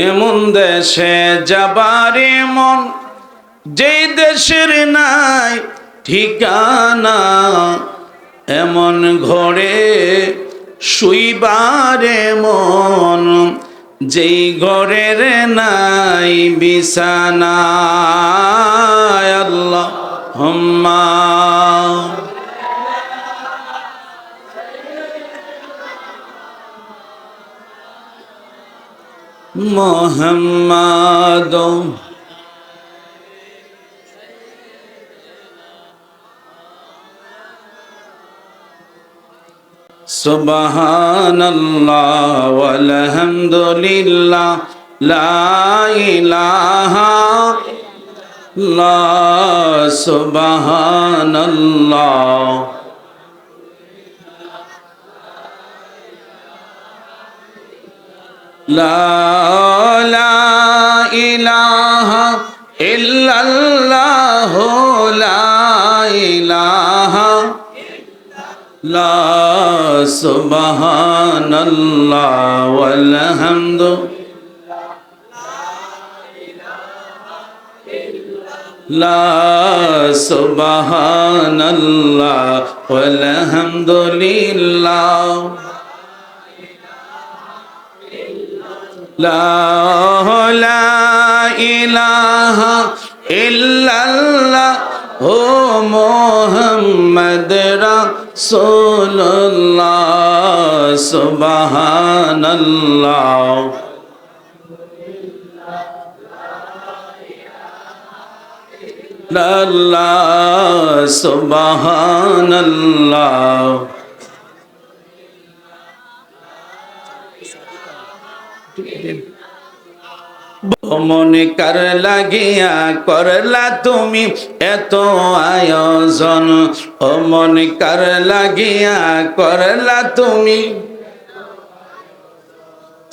এমন দেশে যাবারে মন, যেই দেশের নাই ঠিকানা, এমন ঘরে শুইবারে মন, যেই ঘরের নাই বিছানা। আল্লাহুম্মা মুহাম্মাদ। সুবহানাল্লাহ ওয়াল হামদুলিল্লাহ লা ইলাহা ইল্লাল্লাহ। সুবহানাল্লাহ লা ইলাহা ইল্লাল্লাহ, লা ইলাহা ইল্লাল্লাহ। সুবহানাল্লাহ ওয়াল হামদু লা, সুবহানাল্লাহ ওয়াল হামদুলিল্লাহ লা ইলাহা ইল্লাল্লাহ মুহাম্মাদ রাসূলুল্লাহ। সুবহানাল্লাহ সুবহানাল্লাহ। মনে কার লাগিয়া করলা তুমি এত আয়োজন, ও মনে কার লাগিয়া করলা তুমি।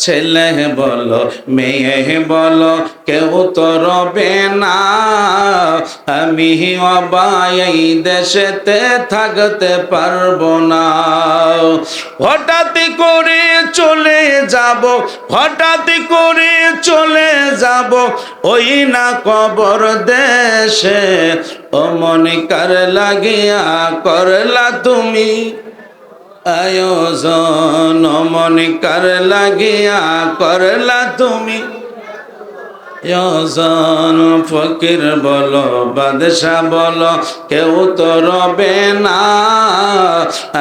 ছেলে বলো মেয়ে বলো কেউ তো রবে না, আমি অবাই এই দেশেতে থাকতে পারবো না। হঠাৎ করে চলে যাব, হঠাৎ করে চলে যাব ওই না কবর দেশে, ও মনে কার লাগিয়া করলা তুমি আয়োজন, মনে কার লাগিয়া করলা তুমি আয়োজন। ফকির বলো বাদশা বলো কেউ তো রবে না,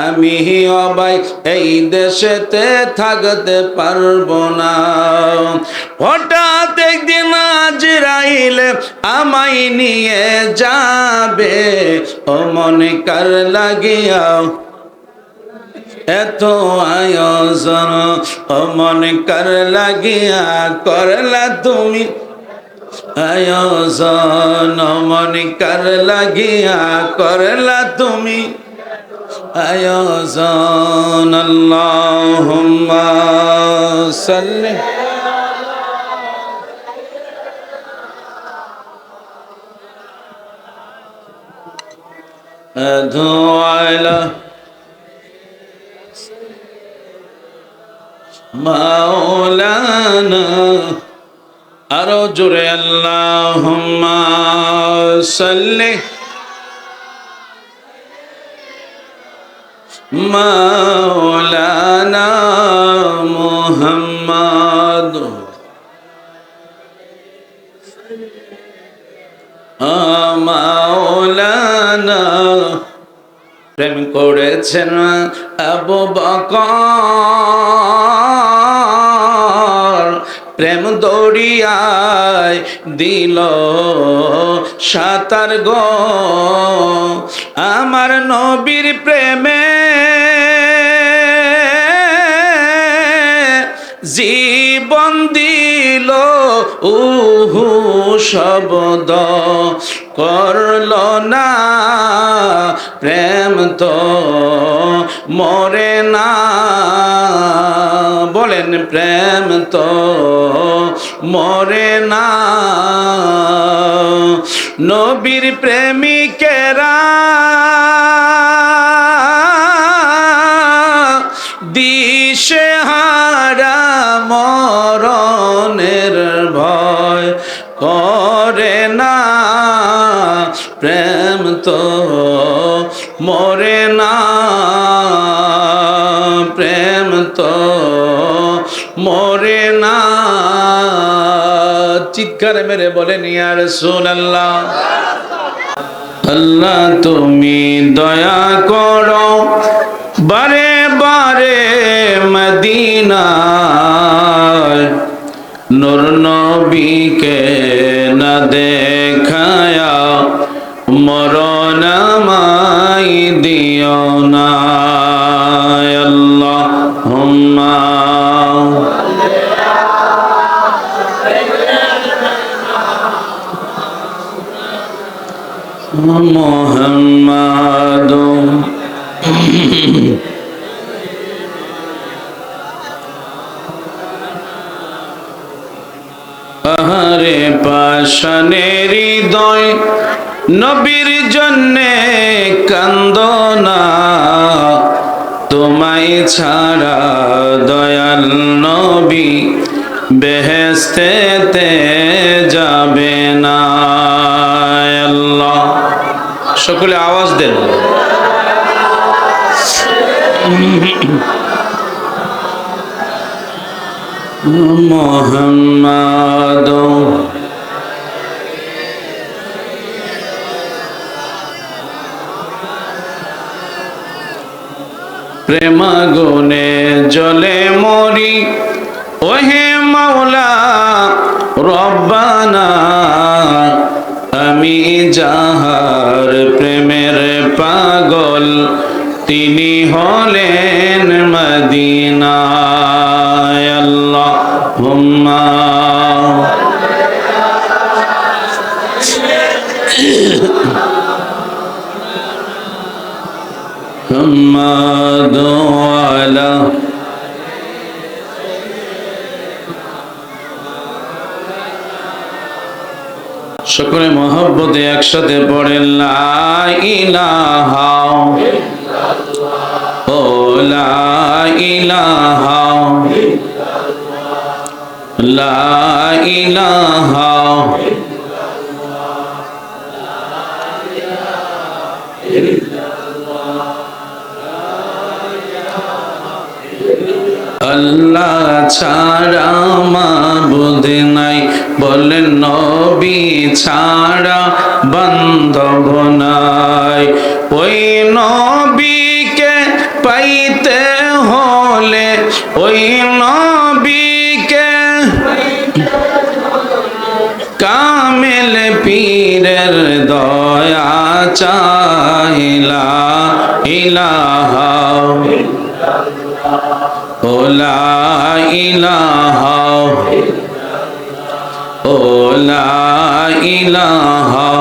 আমি অবাই এই দেশেতে থাকতে পারবো না। হঠাৎ একদিন আজরাইলে আমায় নিয়ে যাবে, ও মনে কার লাগিয়া এত আয়োজন, ও মনে কার লাগিয়া করলা তুমি আয়োজন, মনে কার লাগিয়া করলা তুমি আয়োজন। আল্লাহুম্মা সাল্লি আলা মাওলানা। আরো জোরে আল্লাহুম্মা সাল্লি মাওলানা মুহাম্মদ। মাওলানা প্রেম করেছেন আবু বকর, প্রেম দরিয়ায় দিল সাঁতার গো, আমার নবীর প্রেমে জীবন দিল উহু শব্দ করল না, প্রেম তো মরে না। বলেন প্রেম তো মরে না। নবীর প্রেমিকেরা দিশেহারা মর মরণের ভয় করে না, প্রেম তো মরে না, প্রেম তো মরে না। চিৎকার মেরে বলেন ইয়া রাসূলুল্লাহ। আল্লাহ তুমি দয়া করো বারে বারে মদিনায়, নূর নবীকে না দেখায়া মরণ আমায় দিও না। আল্লাহুম্মা মুহাম্মাদুম আহারে পাষাণের হৃদয় নবীর জন্যে কান্দো না, তোমায় ছাড়া দয়াল নবী বেহেশতেতে যাবে না। আল্লাহ সকলে আওয়াজ দেন। মুহাম্মাদ প্রেমাগুনে জ্বলে মরি, ওহে মাওলা রব্বানা, আমি যাহার প্রেমের পাগল তিনি হলেন মদিনায়। আল্লাহুম্মা মুহাম্মাদু আলা সকলে মহব্বতে একসাথে পড়েন লা ইলাহা ও লা ইলাহা লা ইলাহা আল্লাহ ছাড়া মাবুদ নাই, বলেন নবী ছাড়া বান্ধব নাই। ওই নবীকে পাইতে হলে, ওই নবীকে কামেল পীরের দয়া চাইলা ইলাহা ও লা ইলাহা ও লা ইলাহা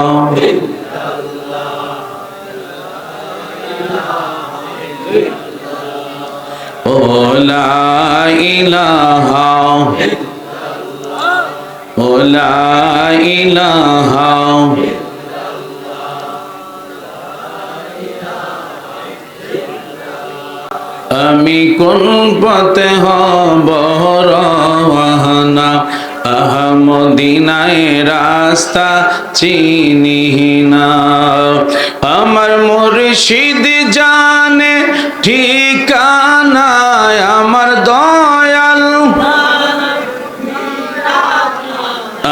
ও লা ইলাহা ও লা ইলাহা আমি কোন পথে হব রওয়ানা, আহমদিনায় রাস্তা চিনি না। আমার মুর্শিদ জানে ঠিকানা, আমার দয়াল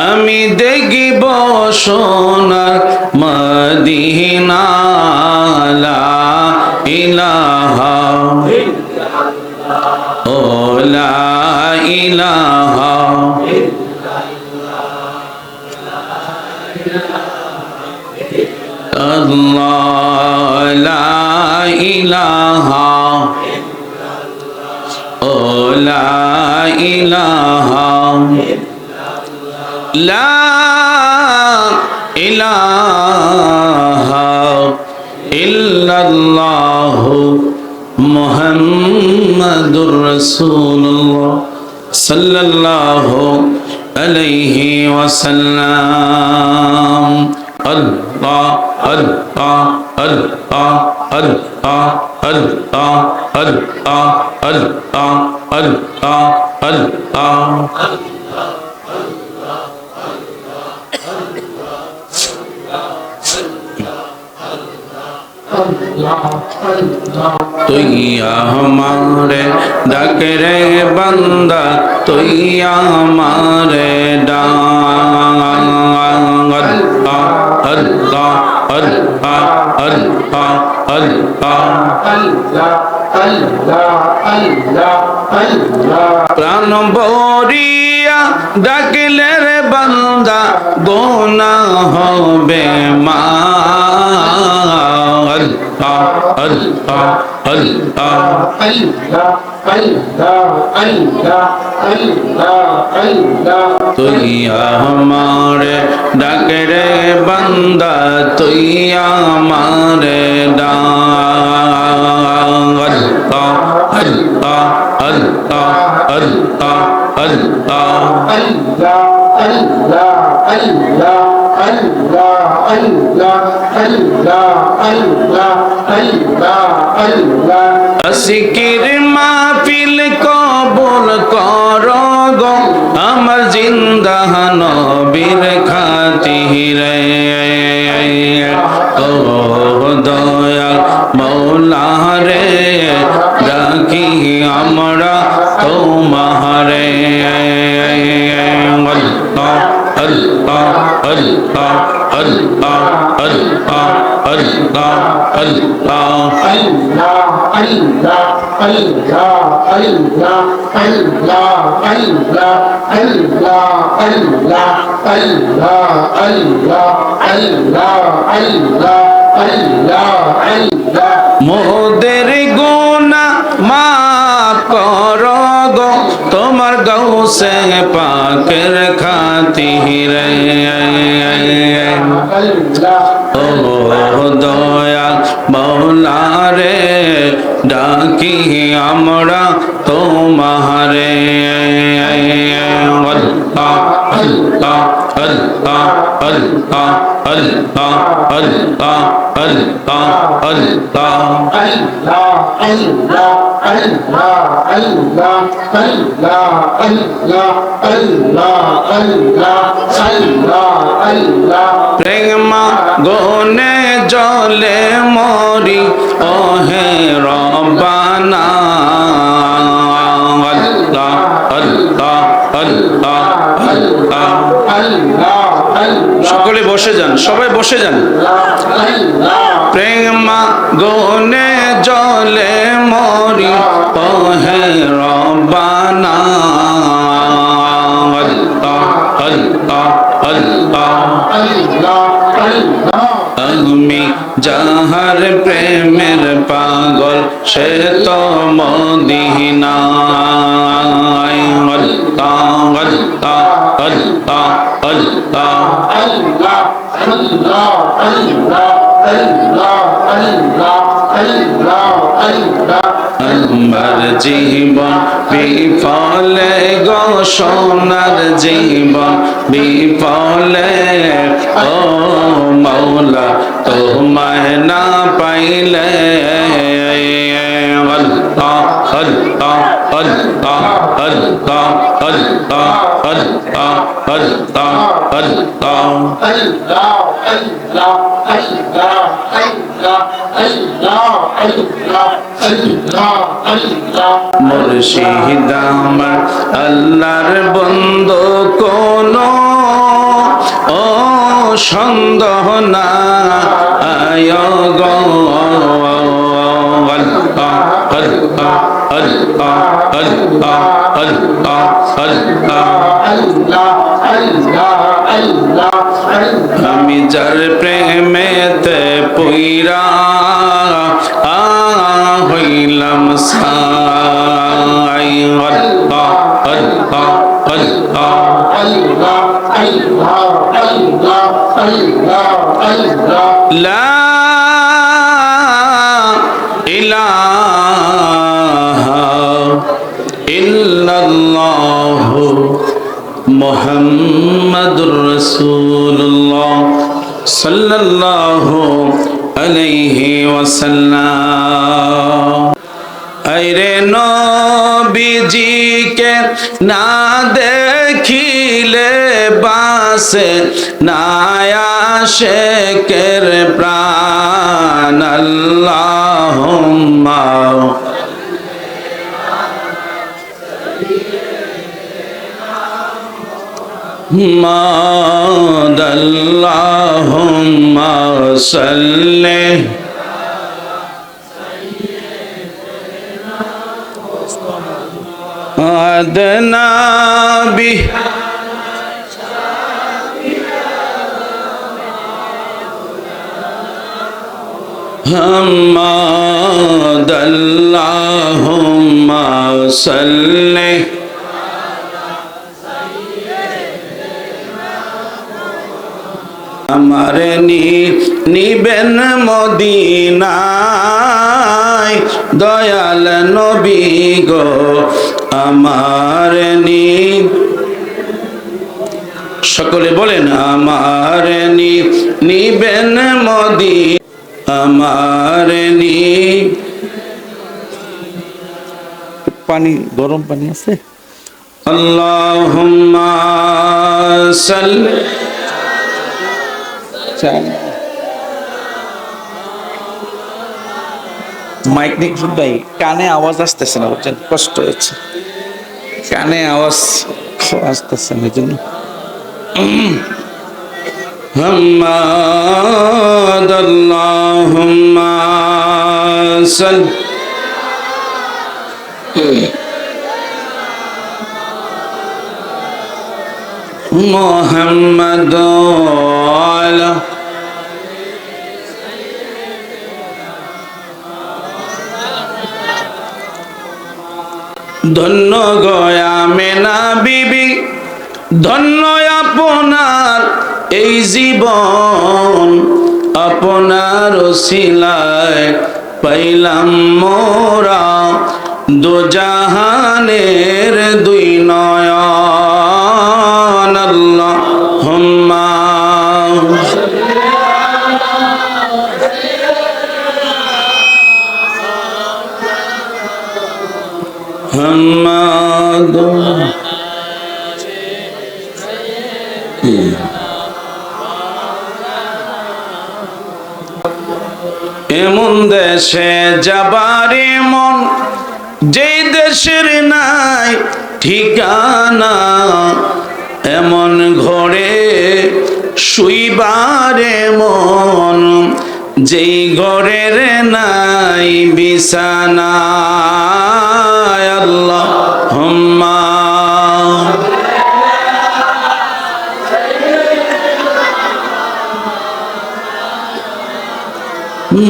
আমি দেখিব সোনার মদিনা। লা ইলাহা ও লা ইলাহা আল্লাহ লা ইলাহা ও লা ইলাহা লা ইলাহা ইল্লাল্লাহু মুহাম্মাদুর রাসূলুল্লাহ সাল্লাল্লাহু আলাইহি ওয়াসাল্লাম। আল্লাহ আল্লাহ আল্লাহ আল্লাহ আল্লাহ আল্লাহ আল্লাহ আল্লাহ আল্লাহ তুই আমারে ডাক রে বান্দা তুই আমারে ডাক আল্লাহ আল্লাহ আল্লাহ আল্লাহ প্রাণ ভরিয়া ডাকলে রে বান্দা গুনাহ হবে মা আল্লাহ আল্লাহ আল্লাহ তুই আমারে ডাক রে বান্দা তুই আমারে ডাক আল্লাহ আল্লাহ আল্লাহ আল্লাহ আসিকির মাহফিল কবুল কর গো আমার জিন্দা নবীর খাতিরে ও দয়াল মওলা রে ডাকি আমরা তোমারে আল্লাহ আল্লাহ আল্লাহ আল্লাহ আল্লাহ আল্লাহ মোদের গুনাহ মাফ কর গো তোমার গৌসে পাকের খাতিরে ও দয়াল মওলা রে ডাকি আমরা তোমারে আল্লাহ আল্লাহ আল্লাহ আল্লাহ আল্লাহ আল্লাহ আল্লাহ আল্লাহ প্রেমা গনে জলে মরি ও হে রব্বানা আল্লাহ আল্লাহ আল্লাহ আল্লাহ সকলে বসে যান, সবাই বসে যান। প্রেমা গনে জলে মরি ও হে রব্বানা আল্লাহ আল্লাহ আল্লাহ আমি যাহার প্রেমের পাগল সে তো মদিনায় আল্লাহ আল্লাহ আল্লাহ আল্লাহ আমার জীবন বিফলে গো সোনার জীবন বিফলে ও মওলা তোমায় না পাইলে আল্লাহ আল্লাহ আল্লাহ আল্লাহ আল্লাহ আল্লাহ আল্লাহ আল্লাহ মুর্শিদ আমার আল্লাহর বন্ধু কোনো ও সন্দেহ না আয় গো আল্লাহ আল্লাহ আল্লাহ আল্লাহ আল্লাহ আল্লাহ আমি যার প্রেমেতে পুইরা হইলাম সাই আল্লাহ আল্লাহ আল্লাহ লা ইলাহা ইল্লাল্লাহ মুহাম্মাদুর রাসূলুল্লাহ সাল্লাল্লাহু আলাইহি ওয়াসাল্লাম। আইরে নবীজিকে না দেখিলে বাসে না আশিকের প্রাণ। আল্লাহুম্মা আল্লাহুম্মা সাল্লি আদনা বি হাম্মাদ। আল্লাহুম্মা সাল্লি আমার নিবেন মদিনায় দয়াল নবী গো আমার সকলে বলেন আমার নিবেন আমার পানি, গরম পানি আছে? আল্লাহুম্মা সাল্লি মাইক নিক ভাই, কানে আওয়াজ আসতেছে না, বুঝছেন? কষ্ট হচ্ছে, কানে আওয়াজ আসতেছে না, এই জন্য। হাম্মাদ। আল্লাহুম্মা সাল্লি মুহাম্মাদ আলা ধন্য গয়া মেনা বিবি, ধন্য আপনার এই জীবন, আপনার ওসিলায় পাইলাম মোরা দোজাহানের দুই নয়ন। আল্লাহুম্মা হাম্মাদ। এমন দেশে যাবার মন, যেই দেশের নাই ঠিকানা, এমন ঘরে শুইবারে মন, যেই ঘরের নাই বিছানা। আল্লাহুম্মা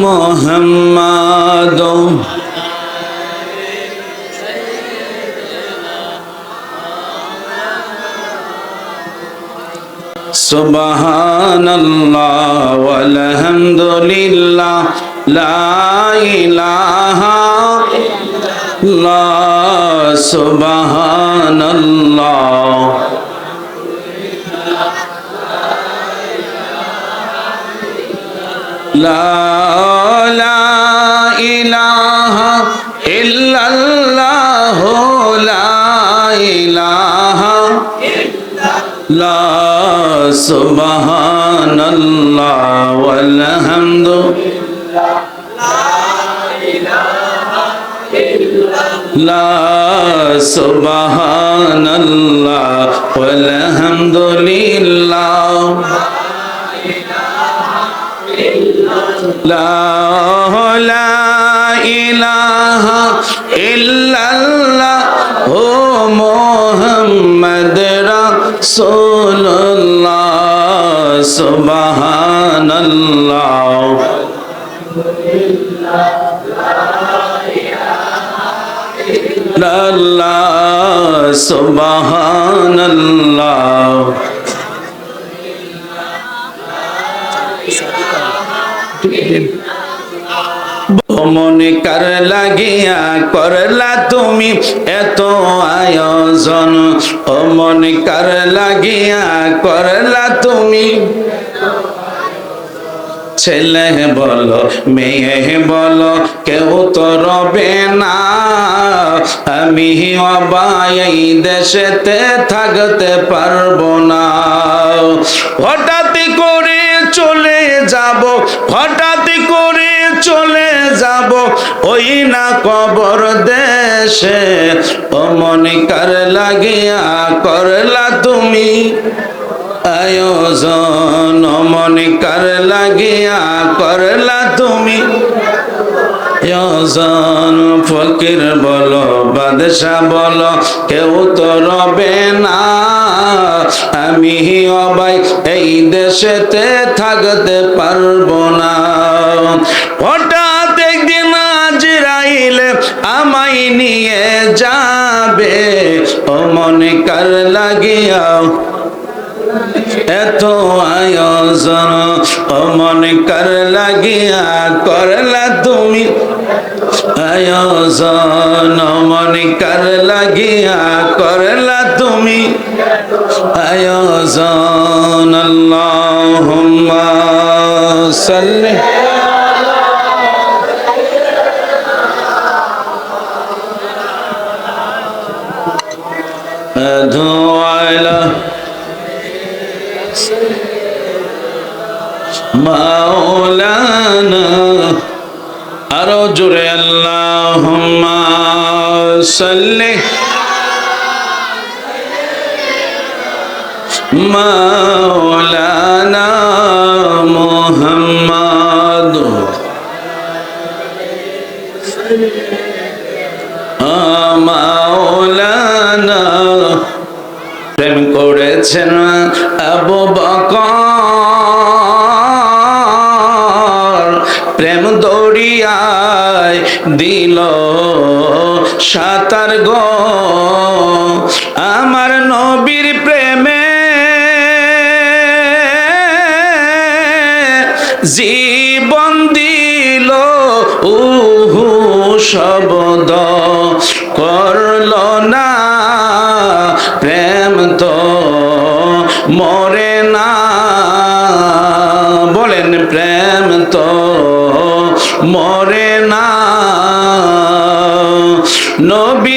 মুহাম্মাদ। সুবহানাল্লাহ ওয়াল হামদুলিল্লাহ লা ইলাহা ইল্লাল্লাহ। সুবহানাল্লাহ লা ইলাহা ইল্লাল্লাহ লা ইলাহা ইল্লাল্লাহ। সুবহানাল্লাহ ওয়াল হামদুলিল্লাহ লা সুবহানাল্লাহ ওয়াল হামদুলিল্লাহ লা ইলাহা ইল্লাল্লাহ ও মুহাম্মদ রাসূলুল্লাহ। সুবহানাল্লাহ আল্লাহ। সুবহানাল্লাহ মনে কার লাগিয়া করলা তুমি এত আয়োজন, ও মনে কার লাগিয়া করলা তুমি ছেলে বলো মেয়ে বলো কেউ তো রবে না, আমি অবাই এই দেশেতে থাকতে পারবো না। হঠাৎ করে চলে যাব, হঠাৎ করে চলে যাব ওই না কবর দেশে, ও মনে কার লাগিয়া করলা তুমি আয়োজন, ও মনে কার লাগিয়া করলা তুমি আয়োজন। ফকির বলো বাদশা বলো কেউ তো রবে না, আমি অবাই এই দেশেতে থাকতে পারবো না। হঠাৎ একদিন আজরাইলে আমায় নিয়ে যাবে, ও মনে কার লাগিয়া এত আয়োজন, ও মনে কার লাগিয়া করলা তুমি আয়োজন, ও মনে কার লাগিয়া করলা তুমি আয়োজন। আল্লাহুম্মা সাল্লি আলা মাওলানা, আরো জোরে আল্লাহুম্মা সাল্লি মাওলানা মুহাম্মদ, মাওলানা। প্রেম করেছেন আবু বকর, প্রেম দরিয়ায় দিল সাঁতার গো, আমার নবীর প্রেমে জীবন দিল উহু শব্দ করল না, প্রেম তো মরে না, বলেন প্রেম তো মরে না। নবী